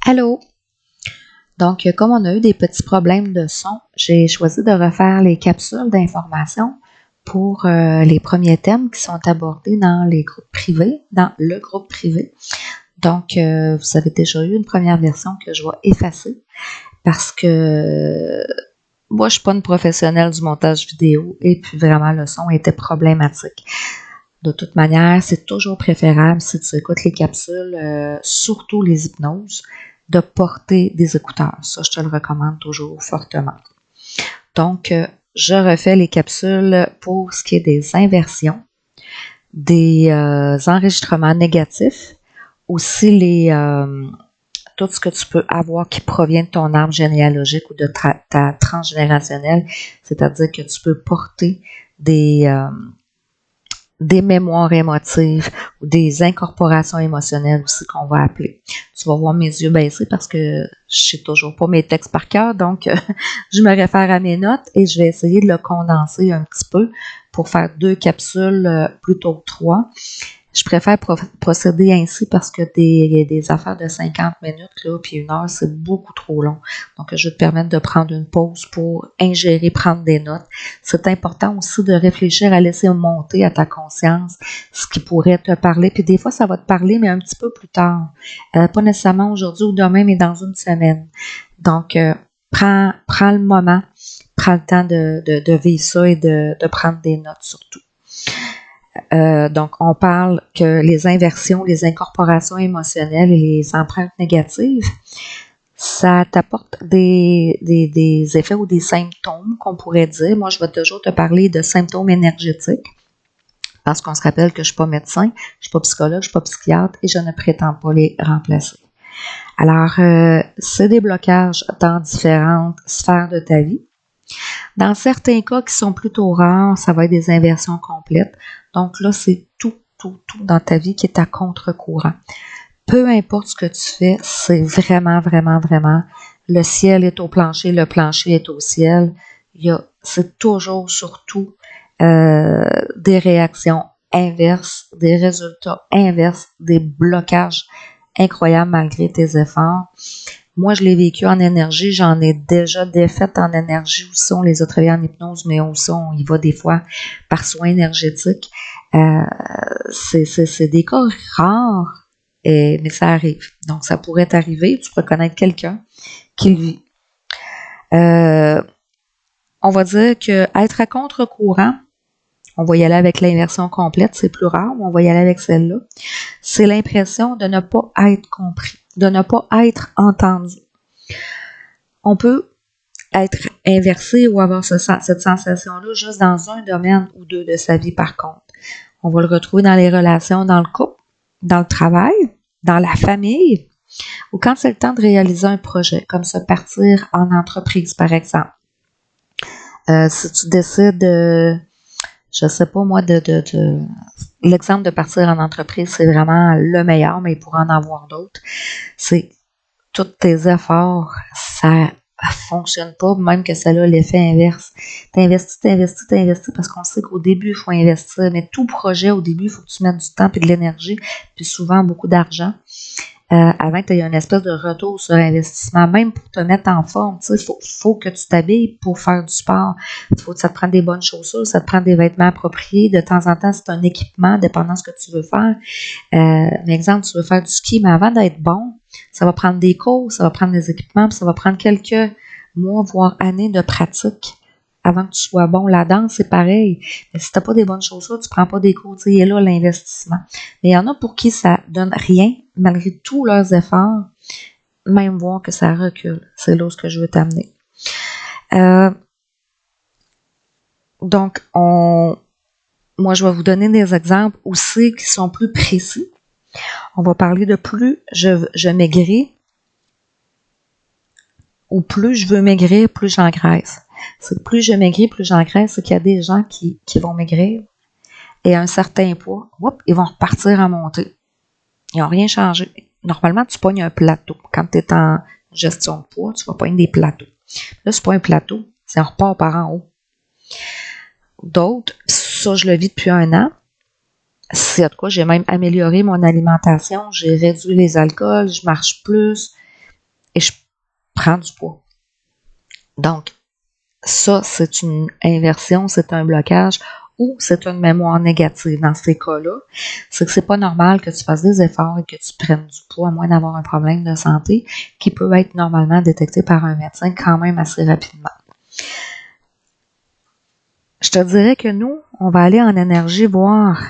Allô? Donc, comme on a eu des petits problèmes de son, j'ai choisi de refaire les capsules d'information pour les premiers thèmes qui sont abordés dans les groupes privés, dans le groupe privé. Donc, vous avez déjà eu une première version que je vais effacer parce que moi, je suis pas une professionnelle du montage vidéo et puis vraiment, le son était problématique. De toute manière, c'est toujours préférable si tu écoutes les capsules, surtout les hypnoses, de porter des écouteurs. Ça, je te le recommande toujours fortement. Donc, je refais les capsules pour ce qui est des inversions, des enregistrements négatifs, aussi tout ce que tu peux avoir qui provient de ton arbre généalogique ou de ta transgénérationnelle, c'est-à-dire que tu peux porter des mémoires émotives ou des incorporations émotionnelles aussi qu'on va appeler. Tu vas voir mes yeux baisser parce que je sais toujours pas mes textes par cœur, donc je me réfère à mes notes et je vais essayer de le condenser un petit peu pour faire 2 capsules plutôt que 3. Je préfère procéder ainsi parce que des affaires de 50 minutes là, puis 1 heure, c'est beaucoup trop long. Donc, je vais te permettre de prendre une pause pour ingérer, prendre des notes. C'est important aussi de réfléchir à laisser monter à ta conscience ce qui pourrait te parler. Puis des fois, ça va te parler, mais un petit peu plus tard. Pas nécessairement aujourd'hui ou demain, mais dans une semaine. Donc, prends le moment, prends le temps de vivre ça et de prendre des notes surtout. Donc, on parle que les inversions, les incorporations émotionnelles et les empreintes négatives, ça t'apporte des effets ou des symptômes qu'on pourrait dire. Moi, je vais toujours te parler de symptômes énergétiques parce qu'on se rappelle que je ne suis pas médecin, je ne suis pas psychologue, je ne suis pas psychiatre et je ne prétends pas les remplacer. Alors, c'est des blocages dans différentes sphères de ta vie. Dans certains cas qui sont plutôt rares, ça va être des inversions complètes. Donc là, c'est tout dans ta vie qui est à contre-courant. Peu importe ce que tu fais, c'est vraiment le ciel est au plancher, le plancher est au ciel. C'est toujours surtout des réactions inverses, des résultats inverses, des blocages incroyables malgré tes efforts. Moi, je l'ai vécu en énergie. J'en ai déjà défaites en énergie aussi. On les a travaillées en hypnose, mais aussi on y va des fois par soins énergétiques. C'est des cas rares, mais ça arrive. Donc, ça pourrait t'arriver. Tu peux connaître quelqu'un qui le vit. On va dire que être à contre-courant, on va y aller avec l'inversion complète, c'est plus rare, mais on va y aller avec celle-là. C'est l'impression de ne pas être compris, de ne pas être entendu. On peut être inversé ou avoir cette sensation-là juste dans un domaine ou 2 de sa vie par contre. On va le retrouver dans les relations, dans le couple, dans le travail, dans la famille, ou quand c'est le temps de réaliser un projet, comme se partir en entreprise par exemple. Si tu décides je sais pas moi, l'exemple de partir en entreprise, c'est vraiment le meilleur, mais il pourrait en avoir d'autres. C'est tous tes efforts, ça fonctionne pas, même que ça a l'effet inverse. T'investis, parce qu'on sait qu'au début, il faut investir, mais tout projet, au début, il faut que tu mettes du temps et de l'énergie, puis souvent beaucoup d'argent. Avant que tu aies une espèce de retour sur investissement, même pour te mettre en forme, tu sais, faut que tu t'habilles pour faire du sport. Ça te prend des bonnes chaussures, ça te prend des vêtements appropriés. De temps en temps, c'est un équipement, dépendant de ce que tu veux faire. Par exemple, tu veux faire du ski, mais avant d'être bon, ça va prendre des cours, ça va prendre des équipements, puis ça va prendre quelques mois, voire années de pratique avant que tu sois bon. La danse, c'est pareil. Mais si tu n'as pas des bonnes chaussures, tu ne prends pas des cours. Il y a là l'investissement. Mais il y en a pour qui ça donne rien, malgré tous leurs efforts, même voir que ça recule. C'est là où je veux t'amener. Donc, moi, je vais vous donner des exemples aussi qui sont plus précis. On va parler de plus je maigris ou plus je veux maigrir, plus j'engraisse. C'est que plus je maigris, plus j'engraisse. C'est qu'il y a des gens qui vont maigrir et à un certain poids, ils vont repartir en montée. Ils n'ont rien changé. Normalement, tu pognes un plateau. Quand tu es en gestion de poids, tu vas pogner des plateaux. Là, c'est pas un plateau, c'est un repart par en haut. D'autres, ça, je le vis depuis 1 an. C'est en tout cas, j'ai même amélioré mon alimentation, j'ai réduit les alcools, je marche plus. et je prends du poids. Donc, ça, c'est une inversion, c'est un blocage ou c'est une mémoire négative. Dans ces cas-là, c'est que c'est pas normal que tu fasses des efforts et que tu prennes du poids à moins d'avoir un problème de santé qui peut être normalement détecté par un médecin quand même assez rapidement. Je te dirais que nous, on va aller en énergie voir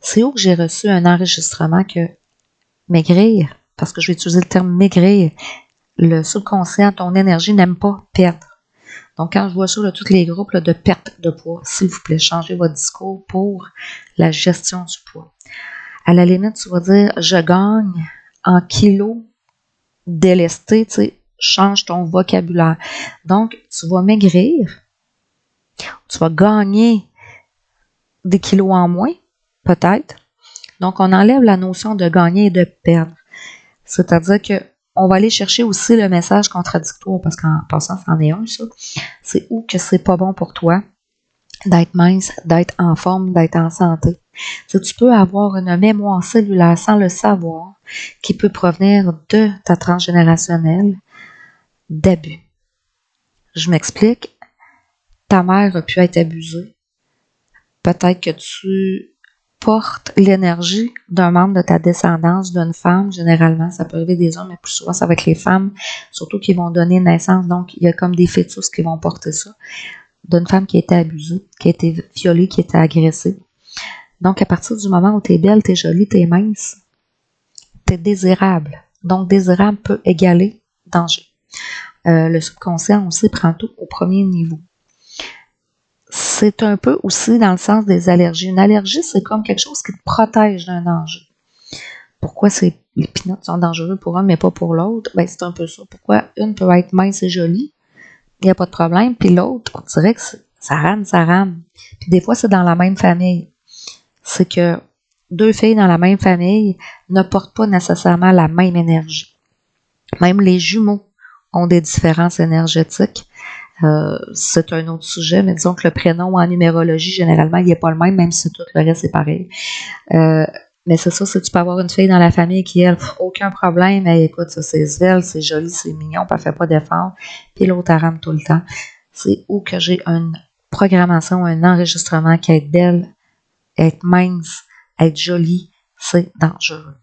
c'est où que j'ai reçu un enregistrement que maigrir, parce que je vais utiliser le terme maigrir, le subconscient, ton énergie n'aime pas perdre. Donc, quand je vois ça, là, tous les groupes là, de perte de poids, s'il vous plaît, changez votre discours pour la gestion du poids. À la limite, tu vas dire, je gagne en kilos délestés, tu sais, change ton vocabulaire. Donc, tu vas maigrir, tu vas gagner des kilos en moins, peut-être. Donc, on enlève la notion de gagner et de perdre. C'est-à-dire que on va aller chercher aussi le message contradictoire, parce qu'en passant, c'en est un, ça. C'est où que c'est pas bon pour toi d'être mince, d'être en forme, d'être en santé. Tu peux avoir une mémoire cellulaire sans le savoir qui peut provenir de ta transgénérationnelle d'abus. Je m'explique. Ta mère a pu être abusée. Peut-être que tu portes l'énergie d'un membre de ta descendance, d'une femme. Généralement, ça peut arriver des hommes, mais plus souvent, ça va être les femmes, surtout qui vont donner naissance. Donc, il y a comme des fœtus qui vont porter ça. D'une femme qui a été abusée, qui a été violée, qui a été agressée. Donc, à partir du moment où tu es belle, tu es jolie, tu es mince, tu es désirable. Donc, désirable peut égaler danger. Le subconscient aussi prend tout au premier niveau. C'est un peu aussi dans le sens des allergies. Une allergie, c'est comme quelque chose qui te protège d'un danger. Pourquoi les peanuts sont dangereux pour un, mais pas pour l'autre? Ben, c'est un peu ça. Pourquoi une peut être mince et jolie, il n'y a pas de problème, puis l'autre, on dirait que ça rame. Puis des fois, c'est dans la même famille. C'est que deux filles dans la même famille ne portent pas nécessairement la même énergie. Même les jumeaux ont des différences énergétiques. C'est un autre sujet, mais disons que le prénom en numérologie, généralement, il n'est pas le même si tout le reste est pareil. Mais c'est ça, c'est tu peux avoir une fille dans la famille qui, elle, aucun problème, elle écoute, ça, c'est svelte, c'est joli, c'est mignon, puis elle fait pas d'effort, puis l'autre, elle rame tout le temps. C'est où que j'ai une programmation, un enregistrement qui est belle, être mince, être jolie, c'est dangereux.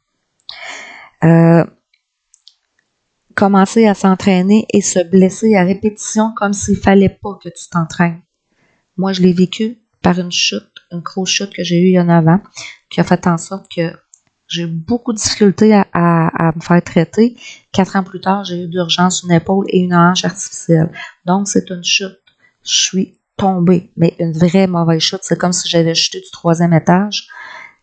Commencer à s'entraîner et se blesser à répétition comme s'il fallait pas que tu t'entraînes. Moi, je l'ai vécu par une chute, une grosse chute que j'ai eue il y a 9 ans, qui a fait en sorte que j'ai eu beaucoup de difficultés à me faire traiter. 4 ans plus tard, j'ai eu d'urgence une épaule et une hanche artificielle. Donc, c'est une chute. Je suis tombée, mais une vraie mauvaise chute. C'est comme si j'avais chuté du 3e étage.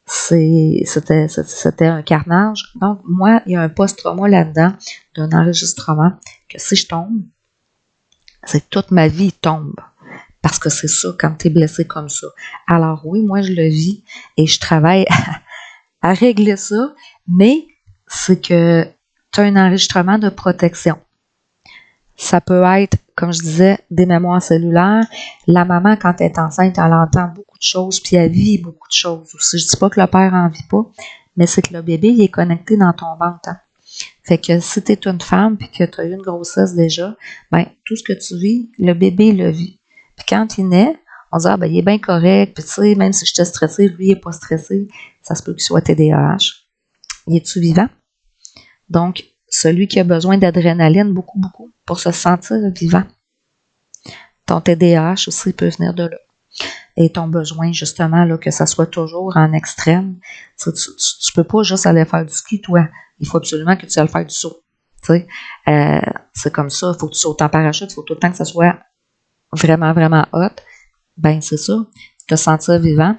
C'était un carnage. Donc, moi, il y a un post-trauma là-dedans d'un enregistrement que si je tombe, c'est toute ma vie tombe. Parce que c'est ça quand tu es blessé comme ça. Alors oui, moi, je le vis et je travaille à régler ça, mais c'est que tu as un enregistrement de protection. Ça peut être, comme je disais, des mémoires cellulaires. La maman, quand elle est enceinte, elle entend beaucoup de choses, puis elle vit beaucoup de choses aussi. Je dis pas que le père en vit pas, mais c'est que le bébé, il est connecté dans ton ventre. Hein? Fait que si tu es une femme puis que tu as eu une grossesse déjà, ben tout ce que tu vis, le bébé le vit. Puis quand il naît, on dit, il est bien correct, puis tu sais, même si j'étais stressée, lui, il n'est pas stressé, ça se peut qu'il soit TDAH. Il est-tu vivant? Donc, celui qui a besoin d'adrénaline, beaucoup, pour se sentir vivant. Ton TDAH aussi peut venir de là. Et ton besoin, justement, là, que ça soit toujours en extrême. Tu peux pas juste aller faire du ski, toi. Il faut absolument que tu ailles faire du saut. C'est comme ça, il faut que tu sautes en parachute, il faut tout le temps que ça soit vraiment, vraiment hot. Ben, c'est ça. Te sentir vivant,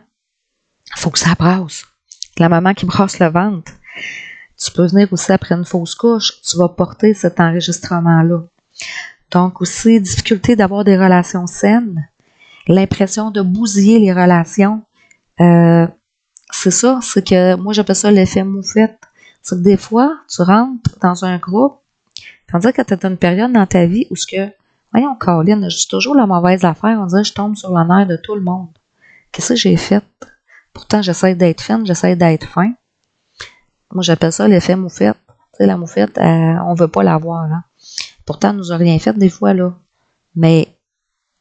il faut que ça brasse. La maman qui brasse le ventre. Tu peux venir aussi après une fausse couche, tu vas porter cet enregistrement-là. Donc aussi, difficulté d'avoir des relations saines, l'impression de bousiller les relations. C'est ça, c'est que moi j'appelle ça l'effet moufette. C'est que des fois, tu rentres dans un groupe, tandis que tu as une période dans ta vie où ce que, voyons, Caroline, je dis toujours la mauvaise affaire, on dirait que je tombe sur le nerf de tout le monde. Qu'est-ce que j'ai fait? Pourtant, j'essaie d'être fine, j'essaie d'être fin. Moi, j'appelle ça l'effet moufette. Tu sais, la moufette, on veut pas la voir. Hein? Pourtant, elle nous a rien fait des fois, là. Mais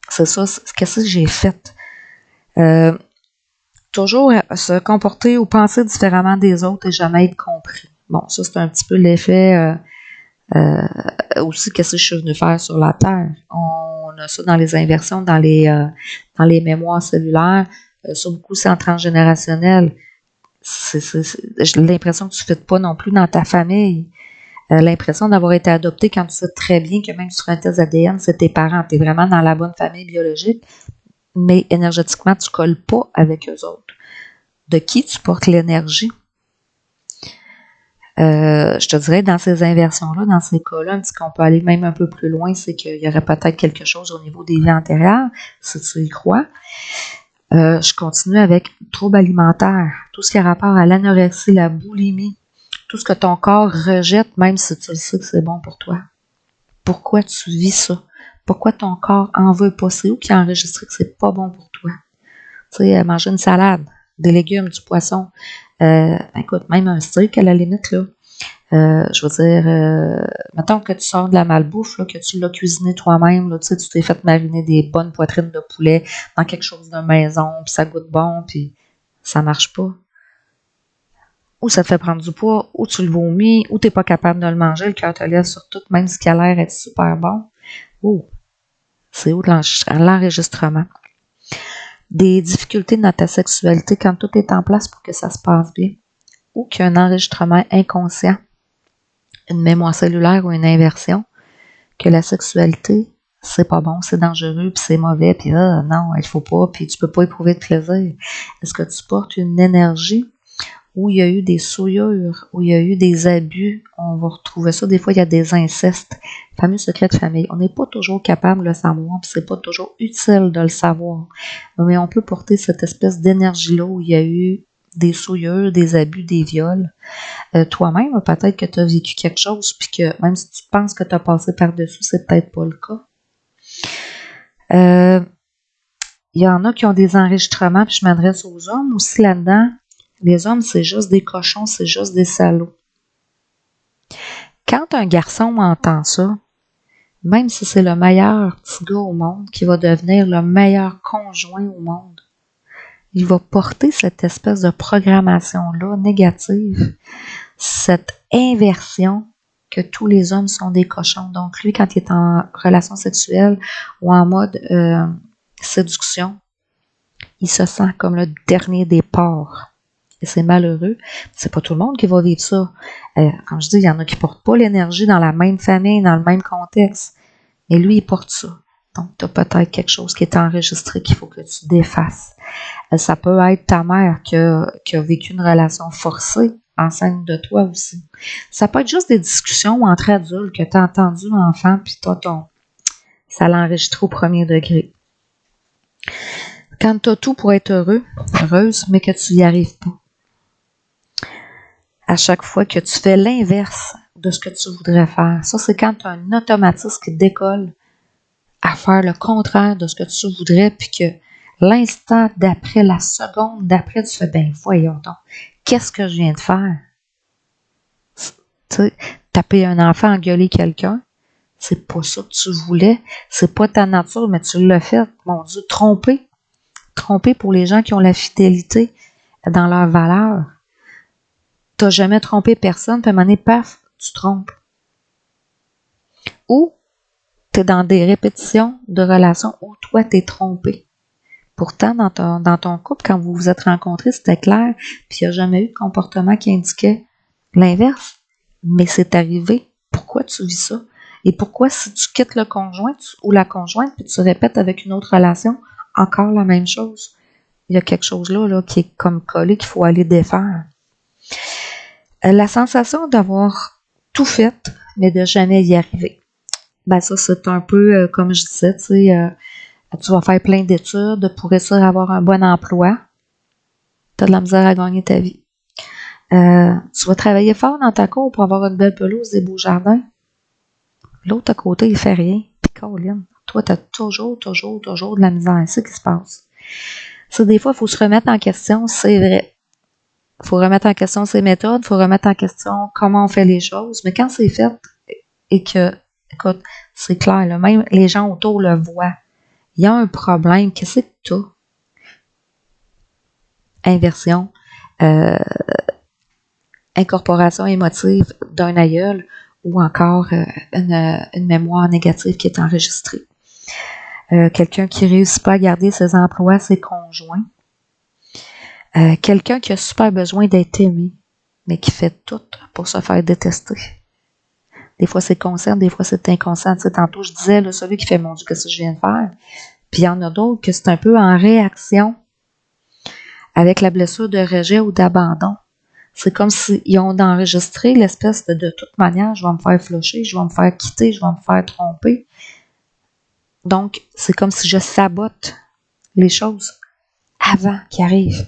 c'est ça, qu'est-ce que j'ai fait? Toujours se comporter ou penser différemment des autres et jamais être compris. Bon, ça, c'est un petit peu l'effet aussi qu'est-ce que je suis venue faire sur la Terre. On a ça dans les inversions, dans les mémoires cellulaires. Ça, beaucoup, c'est en transgénérationnel. J'ai l'impression que tu ne fais pas non plus dans ta famille. L'impression d'avoir été adopté quand tu sais très bien que même sur un test ADN, c'est tes parents. Tu es vraiment dans la bonne famille biologique, mais énergétiquement, tu ne colles pas avec eux autres. De qui tu portes l'énergie? Je te dirais, dans ces inversions-là, dans ces cas-là, qu'on peut aller même un peu plus loin, c'est qu'il y aurait peut-être quelque chose au niveau des vies antérieures, si tu y crois. Je continue avec troubles alimentaires, tout ce qui a rapport à l'anorexie, la boulimie, tout ce que ton corps rejette, même si tu le sais que c'est bon pour toi. Pourquoi tu vis ça? Pourquoi ton corps en veut pas? C'est où qui a enregistré que c'est pas bon pour toi? Tu sais, manger une salade, des légumes, du poisson, écoute, même un steak à la limite, là. Je veux dire, mettons que tu sors de la malbouffe, là, que tu l'as cuisiné toi-même, là, tu sais, tu t'es fait mariner des bonnes poitrines de poulet dans quelque chose de maison, puis ça goûte bon, puis ça marche pas. Ou ça te fait prendre du poids, ou tu le vomis, ou tu n'es pas capable de le manger, le cœur te laisse sur tout, même ce qui a l'air d'être super bon. Oh, c'est où l'enregistrement? Des difficultés dans ta sexualité quand tout est en place pour que ça se passe bien, ou qu'il y a un enregistrement inconscient, une mémoire cellulaire ou une inversion, que la sexualité, c'est pas bon, c'est dangereux, puis c'est mauvais, puis non, il faut pas, puis tu peux pas éprouver de plaisir. Est-ce que tu portes une énergie où il y a eu des souillures, où il y a eu des abus? On va retrouver ça, des fois il y a des incestes, fameux secret de famille. On n'est pas toujours capable de le savoir, puis c'est pas toujours utile de le savoir. Mais on peut porter cette espèce d'énergie-là où il y a eu des souillures, des abus, des viols. Toi-même, peut-être que tu as vécu quelque chose, puis que même si tu penses que tu as passé par-dessus, c'est peut-être pas le cas. Il y en a qui ont des enregistrements, puis je m'adresse aux hommes aussi là-dedans. Les hommes, c'est juste des cochons, c'est juste des salauds. Quand un garçon entend ça, même si c'est le meilleur petit gars au monde qui va devenir le meilleur conjoint au monde, il va porter cette espèce de programmation-là négative, cette inversion que tous les hommes sont des cochons. Donc lui, quand il est en relation sexuelle ou en mode séduction, il se sent comme le dernier des porcs. Et c'est malheureux. C'est pas tout le monde qui va vivre ça. Comme je dis, il y en a qui portent pas l'énergie dans la même famille, dans le même contexte. Mais lui, il porte ça. Donc, tu as peut-être quelque chose qui est enregistré qu'il faut que tu défasses. Ça peut être ta mère qui a vécu une relation forcée enceinte de toi aussi. Ça peut être juste des discussions entre adultes que tu as entendues enfant, puis toi, ça l'a enregistré au premier degré. Quand tu as tout pour être heureuse, mais que tu n'y arrives pas. À chaque fois que tu fais l'inverse de ce que tu voudrais faire. Ça, c'est quand tu as un automatisme qui décolle à faire le contraire de ce que tu voudrais, puis que l'instant d'après, la seconde d'après, tu fais, ben voyons donc, qu'est-ce que je viens de faire? Tu sais, taper un enfant, engueuler quelqu'un, c'est pas ça que tu voulais, c'est pas ta nature, mais tu l'as fait. Mon Dieu, tromper pour les gens qui ont la fidélité dans leurs valeurs. T'as jamais trompé personne, puis à un moment donné, paf, tu trompes. Ou tu es dans des répétitions de relations où toi, t'es trompé. Pourtant, dans ton couple, quand vous vous êtes rencontrés, c'était clair, puis il n'y a jamais eu de comportement qui indiquait l'inverse. Mais c'est arrivé. Pourquoi tu vis ça? Et pourquoi, si tu quittes le conjoint ou la conjointe, puis tu répètes avec une autre relation, encore la même chose? Il y a quelque chose là qui est comme collé qu'il faut aller défaire. La sensation d'avoir tout fait, mais de jamais y arriver. Ben ça, c'est un peu, comme je disais, tu sais, tu vas faire plein d'études pour essayer d'avoir un bon emploi. Tu as de la misère à gagner ta vie. Tu vas travailler fort dans ta cour pour avoir une belle pelouse, des beaux jardins. L'autre à côté, il fait rien. Puis Colin, toi, tu as toujours de la misère. C'est ce qui se passe. Ça, des fois, il faut se remettre en question, c'est vrai. Il faut remettre en question ses méthodes, il faut remettre en question comment on fait les choses. Mais quand c'est fait et que Écoute, c'est clair, là, même les gens autour le voient. Il y a un problème. Qu'est-ce que tu as? Inversion, incorporation émotive d'un aïeul ou encore une mémoire négative qui est enregistrée. Quelqu'un qui ne réussit pas à garder ses emplois, ses conjoints. Quelqu'un qui a super besoin d'être aimé, mais qui fait tout pour se faire détester. Des fois, c'est conscient, des fois, c'est inconscient. Tu sais, tantôt, je disais, là, celui qui fait « Mon Dieu, qu'est-ce que je viens de faire? » Puis il y en a d'autres que c'est un peu en réaction avec la blessure de rejet ou d'abandon. C'est comme s'ils ont enregistré l'espèce de toute manière, je vais me faire flusher, je vais me faire quitter, je vais me faire tromper. Donc, c'est comme si je sabote les choses avant qu'ils arrivent.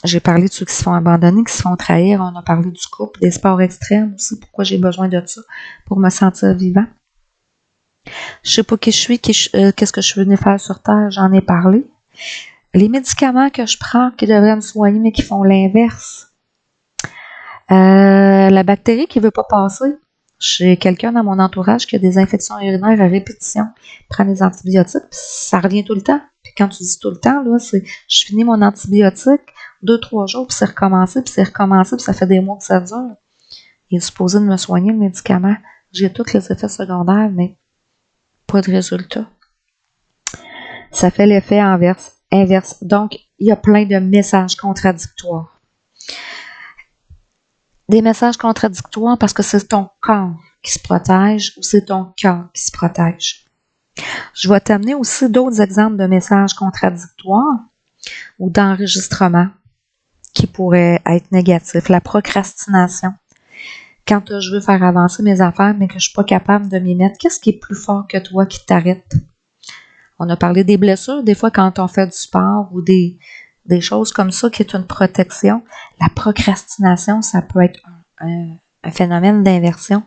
J'ai parlé de ceux qui se font abandonner, qui se font trahir. On a parlé du couple, des sports extrêmes aussi. Pourquoi j'ai besoin de ça? Pour me sentir vivant. Je sais pas qui je suis, qu'est-ce que je suis venue faire sur Terre. J'en ai parlé. Les médicaments que je prends qui devraient me soigner, mais qui font l'inverse. La bactérie qui veut pas passer. J'ai quelqu'un dans mon entourage qui a des infections urinaires à répétition, prend des antibiotiques, puis ça revient tout le temps. Puis quand tu dis tout le temps, là, c'est je finis mon antibiotique, 2-3 jours, puis c'est recommencé, puis ça fait des mois que ça dure. Il est supposé de me soigner le médicament. J'ai tous les effets secondaires, mais pas de résultat. Ça fait l'effet inverse. Donc, il y a plein de messages contradictoires. Des messages contradictoires parce que c'est ton corps qui se protège ou c'est ton cœur qui se protège. Je vais t'amener aussi d'autres exemples de messages contradictoires ou d'enregistrements qui pourraient être négatifs. La procrastination. Quand je veux faire avancer mes affaires mais que je ne suis pas capable de m'y mettre, qu'est-ce qui est plus fort que toi qui t'arrête? On a parlé des blessures, des fois quand on fait du sport ou des choses comme ça qui est une protection. La procrastination, ça peut être un phénomène d'inversion.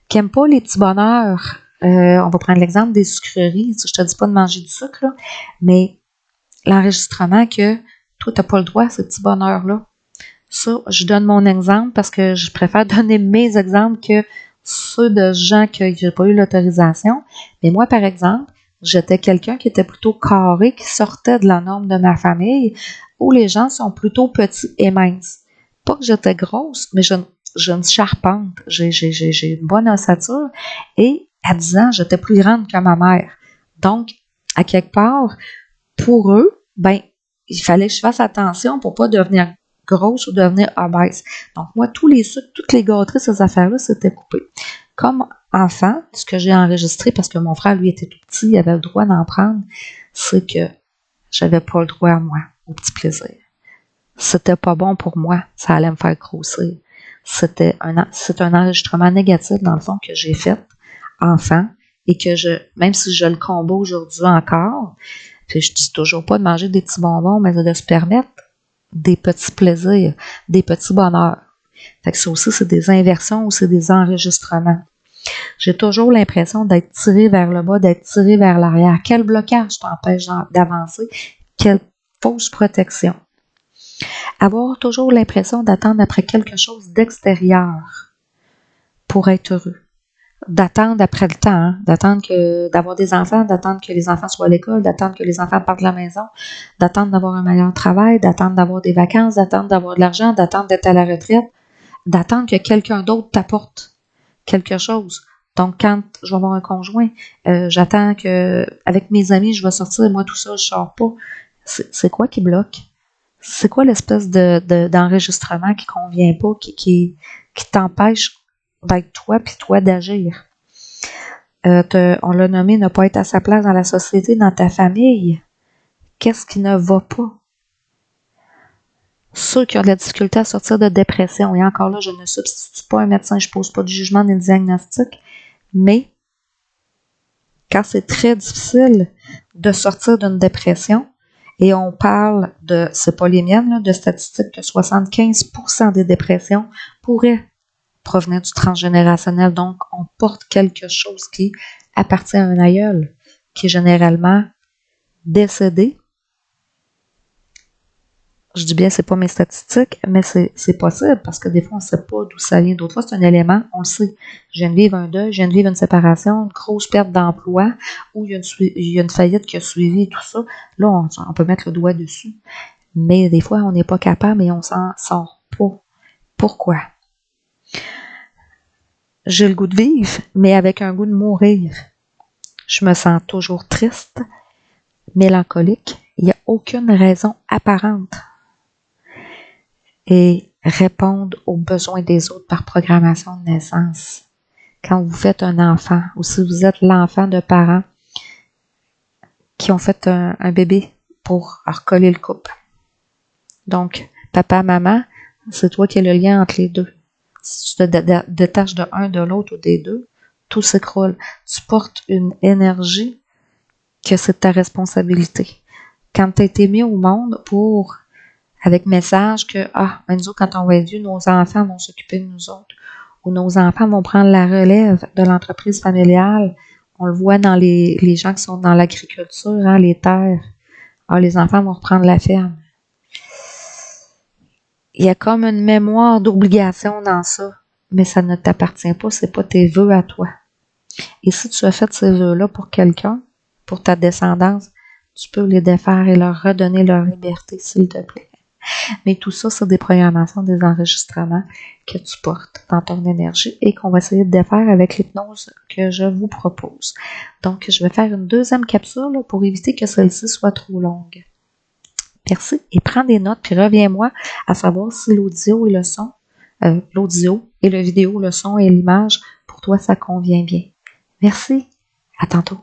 Qui n'aime pas les petits bonheurs. On va prendre l'exemple des sucreries. Je te dis pas de manger du sucre, là, mais l'enregistrement que toi, tu n'as pas le droit à ces petits bonheurs-là. Ça, je donne mon exemple parce que je préfère donner mes exemples que ceux de gens qui n'ont pas eu l'autorisation. Mais moi, par exemple, j'étais quelqu'un qui était plutôt carré, qui sortait de la norme de ma famille, où les gens sont plutôt petits et minces. Pas que j'étais grosse, mais j'ai une charpente. J'ai une bonne ossature. Et à 10 ans, j'étais plus grande que ma mère. Donc, à quelque part, pour eux, il fallait que je fasse attention pour pas devenir grosse ou devenir obèse. Donc, moi, tous les sucres, toutes les gâteries, ces affaires-là, c'était coupé. Comme enfant, ce que j'ai enregistré, parce que mon frère, lui, était tout petit, il avait le droit d'en prendre, c'est que j'avais pas le droit, moi, au petit plaisir. C'était pas bon pour moi, ça allait me faire grossir. C'est un enregistrement négatif, dans le fond, que j'ai fait, enfant, et que même si je le combat aujourd'hui encore, puis je dis toujours pas de manger des petits bonbons, mais de se permettre des petits plaisirs, des petits bonheurs. Fait que ça aussi, c'est des inversions ou c'est des enregistrements. J'ai toujours l'impression d'être tiré vers le bas, d'être tiré vers l'arrière. Quel blocage t'empêche d'avancer? Quelle fausse protection? Avoir toujours l'impression d'attendre après quelque chose d'extérieur pour être heureux. D'attendre après le temps, hein? D'avoir des enfants, d'attendre que les enfants soient à l'école, d'attendre que les enfants partent de la maison, d'attendre d'avoir un meilleur travail, d'attendre d'avoir des vacances, d'attendre d'avoir de l'argent, d'attendre d'être à la retraite, d'attendre que quelqu'un d'autre t'apporte quelque chose. Donc, quand je vais avoir un conjoint, j'attends que avec mes amis, je vais sortir et moi tout ça, je sors pas. C'est quoi qui bloque? C'est quoi l'espèce d'enregistrement qui convient pas, qui t'empêche d'être toi puis toi d'agir? On l'a nommé ne pas être à sa place dans la société, dans ta famille. Qu'est-ce qui ne va pas? Ceux qui ont de la difficulté à sortir de dépression, et encore là, je ne substitue pas un médecin, je ne pose pas de jugement ni de diagnostic, mais quand c'est très difficile de sortir d'une dépression, et on parle c'est pas les miennes, là, de statistiques que 75% des dépressions pourraient provenir du transgénérationnel. Donc, on porte quelque chose qui appartient à un aïeul, qui est généralement décédé, Je dis bien, c'est pas mes statistiques, mais c'est possible parce que des fois, on ne sait pas d'où ça vient. D'autres fois, c'est un élément, on le sait. Je viens de vivre un deuil, je viens de vivre une séparation, une grosse perte d'emploi, ou il y a une faillite qui a suivi et tout ça. Là, on peut mettre le doigt dessus. Mais des fois, on n'est pas capable et on s'en sort pas. Pourquoi? J'ai le goût de vivre, mais avec un goût de mourir. Je me sens toujours triste, mélancolique. Il n'y a aucune raison apparente. Et répondre aux besoins des autres par programmation de naissance. Quand vous faites un enfant, ou si vous êtes l'enfant de parents qui ont fait un bébé pour recoller le couple. Donc, papa, maman, c'est toi qui es le lien entre les deux. Si tu te détaches de un, de l'autre ou des deux, tout s'écroule. Tu portes une énergie que c'est ta responsabilité. Quand tu as été mis au monde pour, avec message que, nous autres, quand on va être vieux, nos enfants vont s'occuper de nous autres, ou nos enfants vont prendre la relève de l'entreprise familiale. On le voit dans les gens qui sont dans l'agriculture, hein, les terres. Les enfants vont reprendre la ferme. Il y a comme une mémoire d'obligation dans ça, mais ça ne t'appartient pas, c'est pas tes vœux à toi. Et si tu as fait ces vœux-là pour quelqu'un, pour ta descendance, tu peux les défaire et leur redonner leur liberté, s'il te plaît. Mais tout ça, c'est des programmations, des enregistrements que tu portes dans ton énergie et qu'on va essayer de défaire avec l'hypnose que je vous propose. Donc, je vais faire une deuxième capsule pour éviter que celle-ci soit trop longue. Merci et prends des notes, puis reviens-moi à savoir si l'audio et le son, l'audio et le vidéo, le son et l'image, pour toi, ça convient bien. Merci, à tantôt.